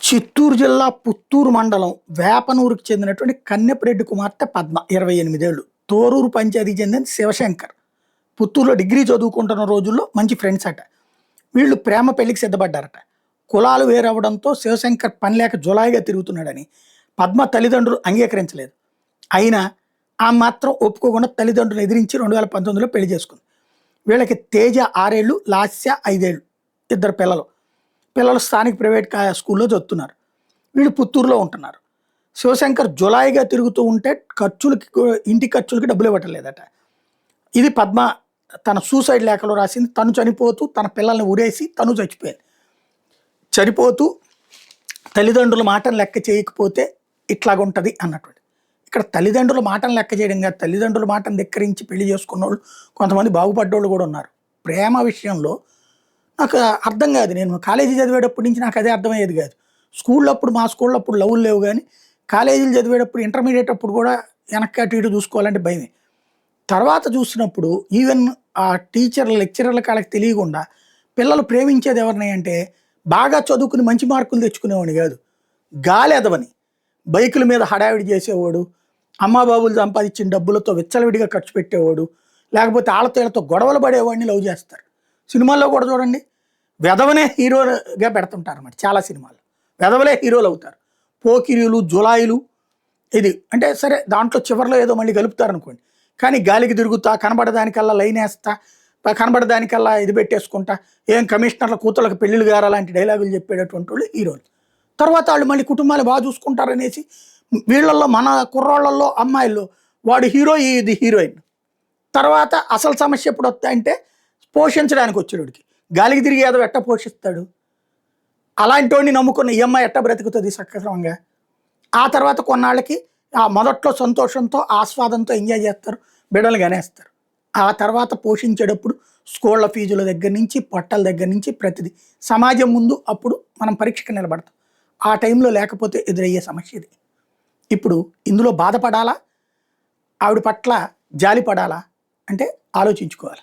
చిత్తూరు జిల్లా పుత్తూరు మండలం వేపనూరుకు చెందినటువంటి కన్నెపిరెడ్డి కుమార్తె పద్మ 28 ఏళ్ళు. తోరూరు పంచాయతీకి చెందిన శివశంకర్. పుత్తూరులో డిగ్రీ చదువుకుంటున్న రోజుల్లో మంచి ఫ్రెండ్స్ అట. వీళ్ళు ప్రేమ పెళ్లికి సిద్ధపడ్డారట. కులాలు వేరవడంతో శివశంకర్ పని లేక జులాయిగా తిరుగుతున్నాడని పద్మ తల్లిదండ్రులు అంగీకరించలేదు. అయినా ఆమె మాత్రం ఒప్పుకోకుండా తల్లిదండ్రులు ఎదిరించి 2019లో పెళ్లి చేసుకుంది. వీళ్ళకి తేజ 6 ఏళ్ళు, లాస్య 5 ఏళ్ళు, ఇద్దరు పిల్లలు. పిల్లలు స్థానిక ప్రైవేట్ స్కూల్లో చదువుతున్నారు. వీళ్ళు పుత్తూరులో ఉంటున్నారు. శివశంకర్ జులాయిగా తిరుగుతూ ఉంటే ఇంటి ఖర్చులకి డబ్బులు ఇవ్వటం లేదట. ఇది పద్మ తన సూసైడ్ లేఖలో రాసింది. తను చనిపోతూ తన పిల్లల్ని ఉరేసి తను చచ్చిపోయింది. చనిపోతూ తల్లిదండ్రుల మాటను లెక్క చేయకపోతే ఇట్లాగుంటుంది అన్నటువంటి. ఇక్కడ తల్లిదండ్రుల మాటను లెక్క చేయడం కాదు, తల్లిదండ్రుల మాటను ధిక్కరించి పెళ్లి చేసుకున్న వాళ్ళు కొంతమంది బాగుపడ్డోళ్ళు కూడా ఉన్నారు. ప్రేమ విషయంలో నాకు అర్థం కాదు. నేను కాలేజీ చదివేటప్పటి నుంచి నాకు అదే అర్థమయ్యేది కాదు. మా స్కూల్లో అప్పుడు లవ్లు లేవు, కానీ కాలేజీలు చదివేటప్పుడు ఇంటర్మీడియట్ అప్పుడు కూడా వెనక్కి అటు ఇటు చూసుకోవాలంటే భయమే. తర్వాత చూసినప్పుడు ఈవెన్ ఆ లెక్చరర్ల కాళ్ళకి తెలియకుండా పిల్లలు ప్రేమించేది ఎవరిని అంటే బాగా చదువుకుని మంచి మార్కులు తెచ్చుకునేవాడిని కాదు, గాలి ఎదవని. బైకుల మీద హడావిడి చేసేవాడు, అమ్మాబాబులు సంపాదించిన డబ్బులతో విచ్చలవిడిగా ఖర్చు పెట్టేవాడు, లేకపోతే ఆళ్ళతేళ్లతో గొడవలు పడేవాడిని లవ్ చేస్తారు. సినిమాల్లో కూడా చూడండి, వెధవనే హీరోగా పెడుతుంటారు అన్నమాట. చాలా సినిమాల్లో వెధవలే హీరోలు అవుతారు. పోకిరీలు, జులాయిలు, ఇది అంటే సరే దాంట్లో చివరిలో ఏదో మళ్ళీ కలుపుతారు అనుకోండి, కానీ గాలికి తిరుగుతా, కనబడదానికల్లా లైన్ వేస్తా, కనబడదానికల్లా ఇది పెట్టేసుకుంటా, ఏం కమిషనర్ల కూతుళ్ళకి పెళ్ళిళ్ళు గారు లాంటి డైలాగులు చెప్పేటటువంటి వాళ్ళు హీరోలు. తర్వాత వాళ్ళు మళ్ళీ కుటుంబాలు బాగా చూసుకుంటారనేసి వీళ్ళల్లో మన కుర్రోళ్ళల్లో అమ్మాయిల్లో వాడు హీరో, ఇది హీరోయిన్. తర్వాత అసలు సమస్య ఎప్పుడు వస్తాయంటే పోషించడానికి వచ్చేవాడికి గాలికి తిరిగి ఏదో ఎట్ట పోషిస్తాడు. అలాంటి వాడిని నమ్ముకున్న ఈ అమ్మాయి ఎట్ట బ్రతుకుతుంది సక్రమంగా. ఆ తర్వాత కొన్నాళ్ళకి ఆ మొదట్లో సంతోషంతో ఆస్వాదంతో ఎంజాయ్ చేస్తారు, బిడ్డలు గనేస్తారు. ఆ తర్వాత పోషించేటప్పుడు స్కూళ్ళ ఫీజుల దగ్గర నుంచి పొట్టల దగ్గర నుంచి ప్రతిదీ సమాజం ముందు అప్పుడు మనం పరీక్షకు నిలబడతాం. ఆ టైంలో లేకపోతే ఎదురయ్యే సమస్య ఇది. ఇప్పుడు ఇందులో బాధపడాలా, ఆవిడ పట్ల జాలి పడాలా అంటే ఆలోచించుకోవాలి.